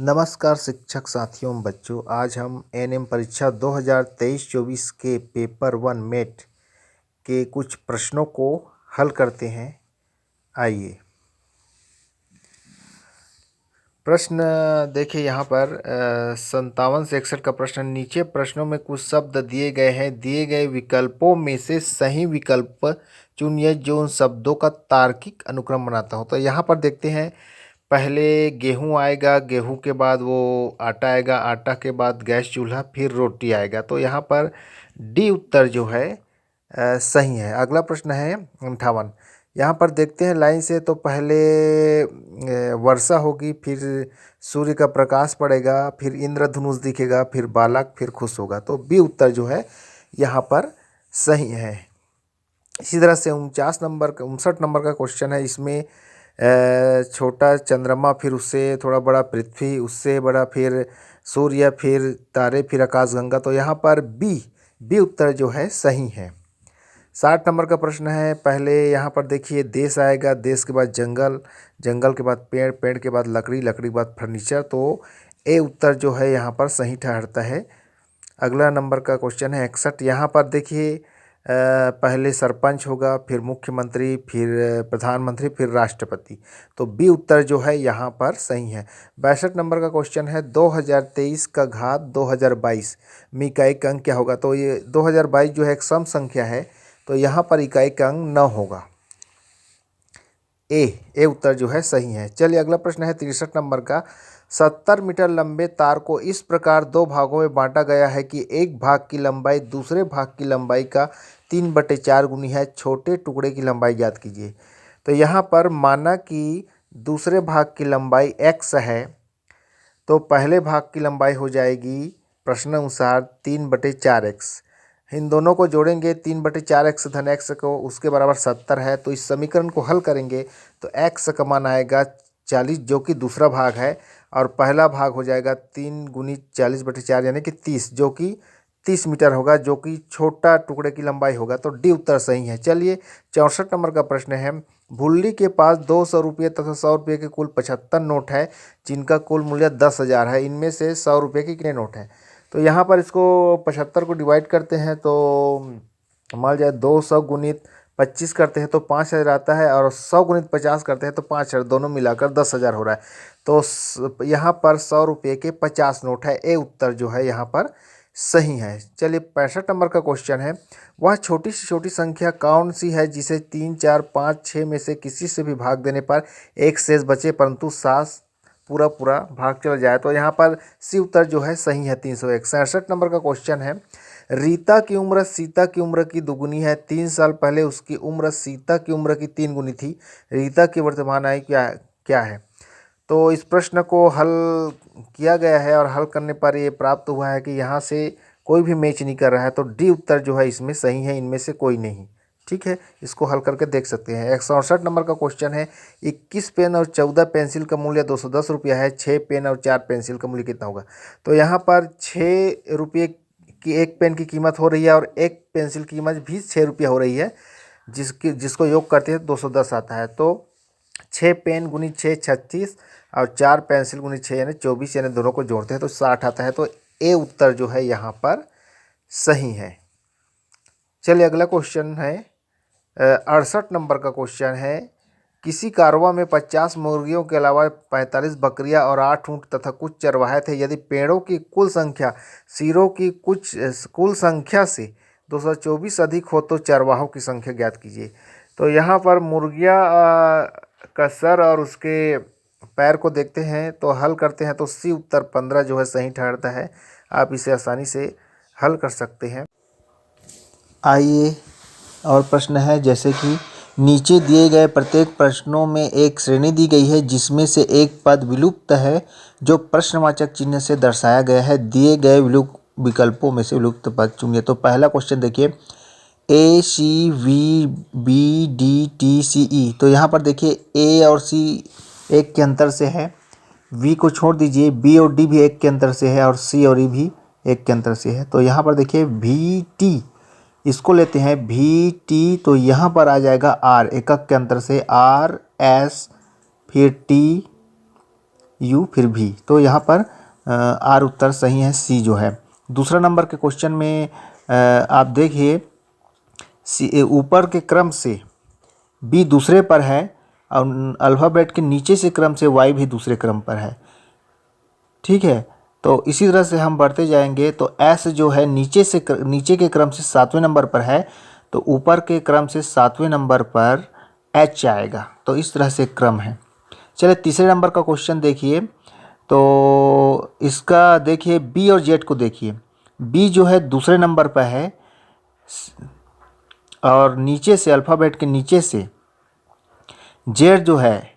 नमस्कार शिक्षक साथियों बच्चों। आज हम एनएम परीक्षा 2023-24 के पेपर 1 मेट के कुछ प्रश्नों को हल करते हैं। आइए प्रश्न देखिए यहाँ पर 57 से 61 का प्रश्न। नीचे प्रश्नों में कुछ शब्द दिए गए हैं। दिए गए विकल्पों में से सही विकल्प चुनिए जो उन शब्दों का तार्किक अनुक्रम बनाता हो। तो यहाँ पर देखते हैं, पहले गेहूं आएगा, गेहूं के बाद वो आटा आएगा, आटा के बाद गैस चूल्हा, फिर रोटी आएगा। तो यहाँ पर डी उत्तर जो है सही है। अगला प्रश्न है 58। यहाँ पर देखते हैं लाइन से, तो पहले वर्षा होगी, फिर सूर्य का प्रकाश पड़ेगा, फिर इंद्रधनुष दिखेगा, फिर बालक, फिर खुश होगा। तो बी उत्तर जो है यहाँ पर सही है। इसी तरह से 59 नंबर का क्वेश्चन है। इसमें छोटा चंद्रमा, फिर उससे थोड़ा बड़ा पृथ्वी, उससे बड़ा फिर सूर्य, फिर तारे, फिर आकाशगंगा। तो यहाँ पर बी उत्तर जो है सही है। 60 नंबर का प्रश्न है। पहले यहाँ पर देखिए देश आएगा, देश के बाद जंगल, जंगल के बाद पेड़, पेड़ के बाद लकड़ी, लकड़ी के बाद फर्नीचर। तो ए उत्तर जो है यहाँ पर सही ठहरता है। अगला नंबर का क्वेश्चन है 61। यहाँ पर देखिए पहले सरपंच होगा, फिर मुख्यमंत्री, फिर प्रधानमंत्री, फिर राष्ट्रपति। तो बी उत्तर जो है यहाँ पर सही है। 62 नंबर का क्वेश्चन है 2023 का घात 2022 में इकाई का अंक क्या होगा। तो ये 2022 जो है एक सम संख्या है, तो यहाँ पर इकाई का अंक 9 होगा। ए उत्तर जो है सही है। चलिए अगला प्रश्न है 63 नंबर का। 70 मीटर लंबे तार को इस प्रकार दो भागों में बांटा गया है कि एक भाग की लंबाई दूसरे भाग की लंबाई का 3/4 गुनी है। छोटे टुकड़े की लंबाई ज्ञात कीजिए। तो यहाँ पर माना कि दूसरे भाग की लंबाई x है, तो पहले भाग की लंबाई हो जाएगी प्रश्नानुसार 3/4x। इन दोनों को जोड़ेंगे, 3/4x धन x को उसके बराबर 70 है। तो इस समीकरण को हल करेंगे तो x का मान आएगा 40, जो कि दूसरा भाग है, और पहला भाग हो जाएगा 3 गुनी 40/4 यानी कि 30, जो कि 30 मीटर होगा, जो कि छोटा टुकड़े की लंबाई होगा। तो डी उत्तर सही है। चलिए 64 नंबर का प्रश्न है। भुल्ली के पास 200 रुपये तथा 100 रुपये के कुल 75 नोट है, जिनका कुल मूल्य 10,000 है। इनमें से 100 रुपये के कितने नोट हैं। तो यहाँ पर इसको 75 को डिवाइड करते हैं, तो मान जाए 200 गुणित 25 करते हैं तो 5,000 आता है, और 100 गुणित 50 करते हैं तो 5,000, दोनों मिलाकर 10,000 हो रहा है। तो यहाँ पर 100 रुपये के 50 नोट है। ए उत्तर जो है यहाँ पर सही है। चलिए 65 नंबर का क्वेश्चन है। वह छोटी से छोटी संख्या कौन सी है जिसे 3, 4, 5, 6 में से किसी से भी भाग देने पर एक शेष बचे, परंतु 7 पूरा भाग चला जाए। तो यहाँ पर सी उत्तर जो है सही है 301। 67 नंबर का क्वेश्चन है। रीता की उम्र सीता की उम्र की दुगुनी है। 3 साल पहले उसकी उम्र सीता की उम्र की 3 गुनी थी। रीता की वर्तमान आयु क्या है। तो इस प्रश्न को हल किया गया है, और हल करने पर ये प्राप्त हुआ है कि यहाँ से कोई भी मैच नहीं कर रहा है। तो डी उत्तर जो है इसमें सही है, इनमें से कोई नहीं। ठीक है, इसको हल करके देख सकते हैं। 168 नंबर का क्वेश्चन है। 21 पेन और 14 पेंसिल का मूल्य 210 रुपया है। 6 पेन और 4 पेंसिल का मूल्य कितना होगा। तो यहाँ पर 6 रुपये की एक पेन की कीमत हो रही है, और एक पेंसिल की कीमत भी 6 रुपया हो रही है, जिसको योग करते हैं 210 आता है। तो 6 पेन गुनी 6 36, और 4 पेंसिल गुनी 6 यानी 24, यानी दोनों को जोड़ते हैं तो 60 आता है। तो ए उत्तर जो है यहाँ पर सही है। चलिए अगला क्वेश्चन है 68 नंबर का क्वेश्चन है। किसी कारवा में 50 मुर्गियों के अलावा 45 बकरियां और 8 ऊँट तथा कुछ चरवाहे थे। यदि पेड़ों की कुल संख्या सिरों की कुल संख्या से 224 अधिक हो तो चरवाहों की संख्या ज्ञात कीजिए। तो यहाँ पर मुर्गियाँ का सर और उसके पैर को देखते हैं, तो हल करते हैं, तो सी उत्तर 15 जो है सही ठहरता है। आप इसे आसानी से हल कर सकते हैं। आइए और प्रश्न है, जैसे कि नीचे दिए गए प्रत्येक प्रश्नों में एक श्रेणी दी गई है जिसमें से एक पद विलुप्त है जो प्रश्नवाचक चिन्ह से दर्शाया गया है। दिए गए विकल्पों में से विलुप्त पद चुनिए। तो पहला क्वेश्चन देखिए, A C V B D T C E। तो यहाँ पर देखिए A और C एक के अंतर से है, V को छोड़ दीजिए, B और D भी एक के अंतर से है, और C और E भी एक के अंतर से है। तो यहाँ पर देखिए V T, इसको लेते हैं भी टी, तो यहाँ पर आ जाएगा आर, एकक के अंतर से आर एस, फिर टी यू फिर भी, तो यहाँ पर आर उत्तर सही है, सी जो है। दूसरा नंबर के क्वेश्चन में आप देखिए, ऊपर के क्रम से बी दूसरे पर है और अल्फ़ाबेट के नीचे से क्रम से वाई भी दूसरे क्रम पर है। ठीक है, तो इसी तरह से हम बढ़ते जाएंगे। तो एस जो है नीचे के क्रम से 7वें नंबर पर है, तो ऊपर के क्रम से 7वें नंबर पर एच आएगा। तो इस तरह से क्रम है। चलिए तीसरे नंबर का क्वेश्चन देखिए। तो इसका देखिए बी और जेड को देखिए। बी जो है दूसरे नंबर पर है और नीचे से अल्फ़ाबेट के नीचे से जेड जो है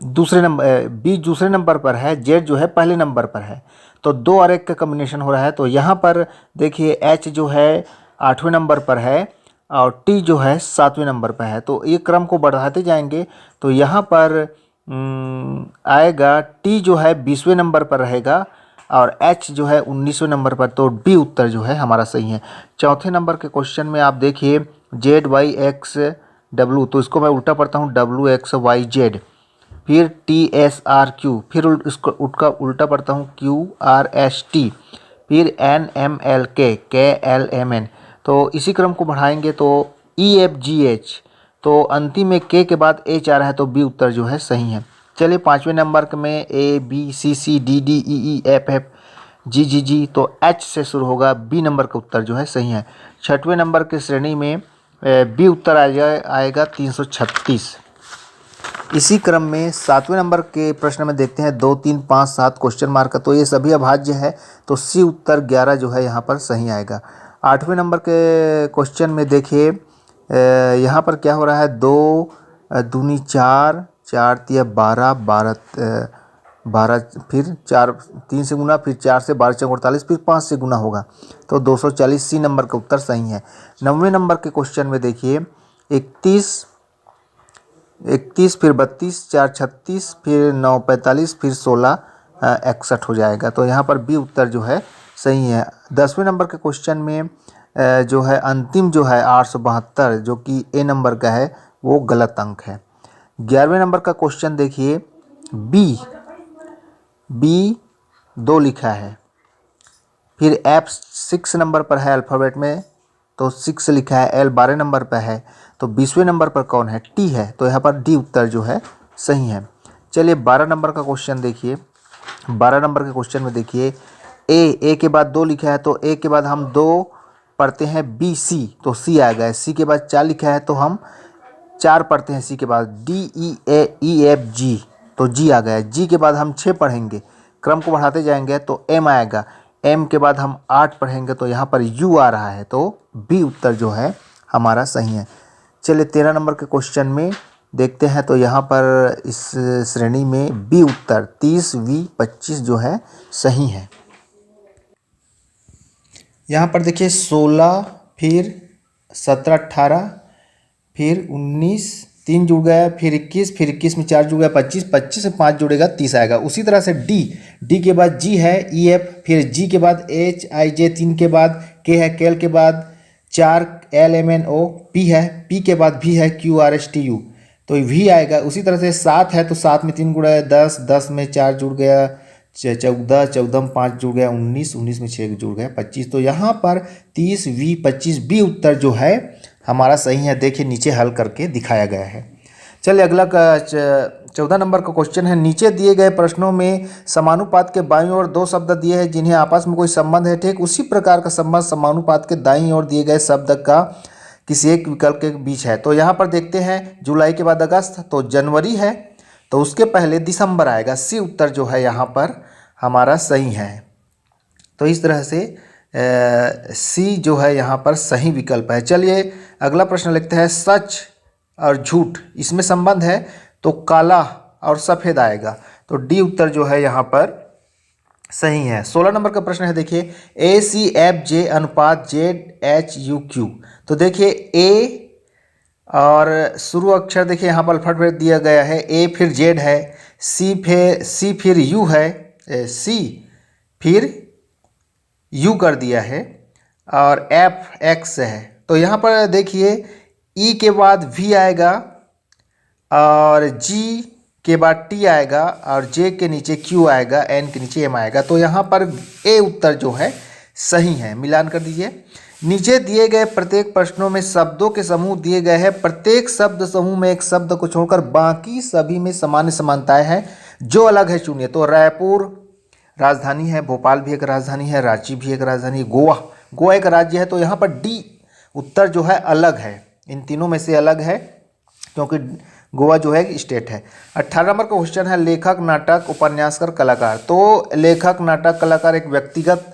दूसरे नंबर, बी दूसरे नंबर पर है, जेड जो है पहले नंबर पर है। तो 2 और 1 का कम्बिनेशन हो रहा है। तो यहाँ पर देखिए एच जो है 8वें नंबर पर है और टी जो है 7वें नंबर पर है। तो ये क्रम को बढ़ाते जाएंगे। तो यहाँ पर आएगा टी जो है 20वें नंबर पर रहेगा और एच जो है 19वें नंबर पर। तो डी उत्तर जो है हमारा सही है। चौथे नंबर के क्वेश्चन में आप देखिए जेड वाई एक्स डब्लू, तो इसको मैं उल्टा पढ़ता हूँ डब्लू एक्स वाई जेड, फिर टी एस आर क्यू, फिर उसका उल्टा पढ़ता हूँ क्यू आर एस टी, फिर एन एम एल के एल एम एन। तो इसी क्रम को बढ़ाएंगे तो ई एफ जी एच, तो अंतिम में के बाद एच आ रहा है, तो बी उत्तर जो है सही है। चलिए 5वें नंबर में A B C C D D E E F F G G G, तो एच से शुरू होगा, बी नंबर का उत्तर जो है सही है। 6वें नंबर की श्रेणी में बी उत्तर आएगा 336। इसी क्रम में 7वें नंबर के प्रश्न में देखते हैं 2 3 5 7 क्वेश्चन मार्क, तो ये सभी अभाज्य है। तो सी उत्तर 11 जो है यहाँ पर सही आएगा। 8वें नंबर के क्वेश्चन में देखिए यहाँ पर क्या हो रहा है, 2 दूनी 4, 4 तिया 12, 12 फिर 4 3 से गुना, फिर 4 से 12 चौक 48, फिर 5 से गुना होगा। तो 240 सी नंबर का उत्तर सही है। 9वें नंबर के क्वेश्चन में देखिए 31 फिर 32, 4 36, फिर 9 45, फिर 16 61 हो जाएगा। तो यहाँ पर बी उत्तर जो है सही है। 10वें नंबर के क्वेश्चन में जो है अंतिम जो है 872 जो कि ए नंबर का है, वो गलत अंक है। 11वें नंबर का क्वेश्चन देखिए बी 2 लिखा है, फिर एफ 6 नंबर पर है अल्फ़ाबेट में, तो 6 लिखा है, एल 12 नंबर पर है, तो 20वें नंबर पर कौन है, टी है। तो यहाँ पर डी उत्तर जो है सही है। चलिए 12 नंबर का क्वेश्चन देखिए। 12 नंबर के क्वेश्चन में देखिए ए के बाद 2 लिखा है, तो ए के बाद हम 2 पढ़ते हैं बी सी, तो सी आ गया। सी के बाद 4 लिखा है, तो हम 4 पढ़ते हैं सी के बाद, डी ई एफ जी, तो जी आ गया। जी के बाद हम 6 पढ़ेंगे, क्रम को बढ़ाते जाएंगे तो एम आएगा। एम के बाद हम 8 पढ़ेंगे, तो यहाँ पर यू आ रहा है, तो बी उत्तर जो है हमारा सही है। चलिए 13 नंबर के क्वेश्चन में देखते हैं। तो यहाँ पर इस श्रेणी में बी उत्तर 30 वी 25 जो है सही है। यहाँ पर देखिए 16, फिर 17 18, फिर 19 3 जुड़ गया, फिर 21 में 4 जुड़ गया 25 से 5 जुड़ेगा 30 आएगा। उसी तरह से डी के बाद जी है, ई एफ, फिर जी के बाद एच आई जे, 3 के बाद के है, केल के बाद 4 L M N O, P है, पी के बाद भी है, Q R S T U, तो वी आएगा। उसी तरह से 7 है, तो 7 में 3 गुणा है 10, 10 में 4 जुड़ गया 14, 14 में 5 जुड़ गया 19, 19 में 6 जुड़ गया 25। तो यहाँ पर 30 वी 25 बी उत्तर जो है हमारा सही है। देखिए नीचे हल करके दिखाया गया है। चलिए अगला 14 नंबर का क्वेश्चन है। नीचे दिए गए प्रश्नों में समानुपात के बाईं ओर 2 शब्द दिए हैं जिन्हें आपस में कोई संबंध है। ठीक उसी प्रकार का संबंध समानुपात के दाईं ओर दिए गए शब्द का किसी एक विकल्प के बीच है। तो यहाँ पर देखते हैं जुलाई के बाद अगस्त, तो जनवरी है, तो उसके पहले दिसंबर आएगा। सी उत्तर जो है यहाँ पर हमारा सही है। तो इस तरह से सी जो है यहाँ पर सही विकल्प है। चलिए अगला प्रश्न लिखते हैं। सच और झूठ इसमें संबंध है, तो काला और सफ़ेद आएगा। तो डी उत्तर जो है यहाँ पर सही है। 16 नंबर का प्रश्न है, देखिए ए सी एफ जे अनुपात जेड एच यू क्यू। तो देखिए ए और शुरू अक्षर देखिए यहाँ पर अल्फाबेट दिया गया है, ए फिर जेड है, सी फिर यू है, सी फिर यू कर दिया है, और एफ एक्स है। तो यहाँ पर देखिए ई के बाद वी आएगा, और जी के बाद टी आएगा और जे के नीचे क्यू आएगा, एन के नीचे एम आएगा। तो यहाँ पर ए उत्तर जो है सही है। मिलान कर दीजिए। नीचे दिए गए प्रत्येक प्रश्नों में शब्दों के समूह दिए गए हैं। प्रत्येक शब्द समूह में एक शब्द को छोड़कर बाकी सभी में सामान्य समानताएं हैं, जो अलग है चुनिए। तो रायपुर राजधानी है, भोपाल भी एक राजधानी है, रांची भी एक राजधानी है, गोवा एक राज्य है। तो यहाँ पर डी उत्तर जो है अलग है, इन तीनों में से अलग है, क्योंकि गोवा जो है स्टेट है। 18 नंबर का क्वेश्चन है लेखक, नाटक, उपन्यासकार, कलाकार। तो लेखक, नाटक, कलाकार एक व्यक्तिगत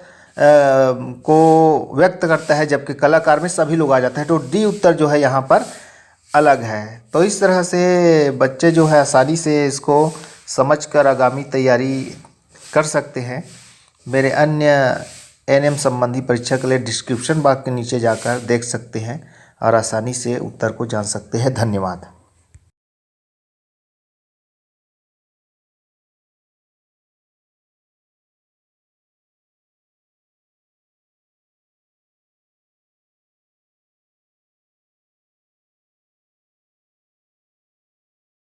को व्यक्त करता है, जबकि कलाकार में सभी लोग आ जाते हैं। तो डी उत्तर जो है यहाँ पर अलग है। तो इस तरह से बच्चे जो है आसानी से इसको समझकर आगामी तैयारी कर सकते हैं। मेरे अन्य एनएम संबंधी परीक्षा के लिए डिस्क्रिप्शन बॉक्स के नीचे जाकर देख सकते हैं और आसानी से उत्तर को जान सकते हैं। धन्यवाद।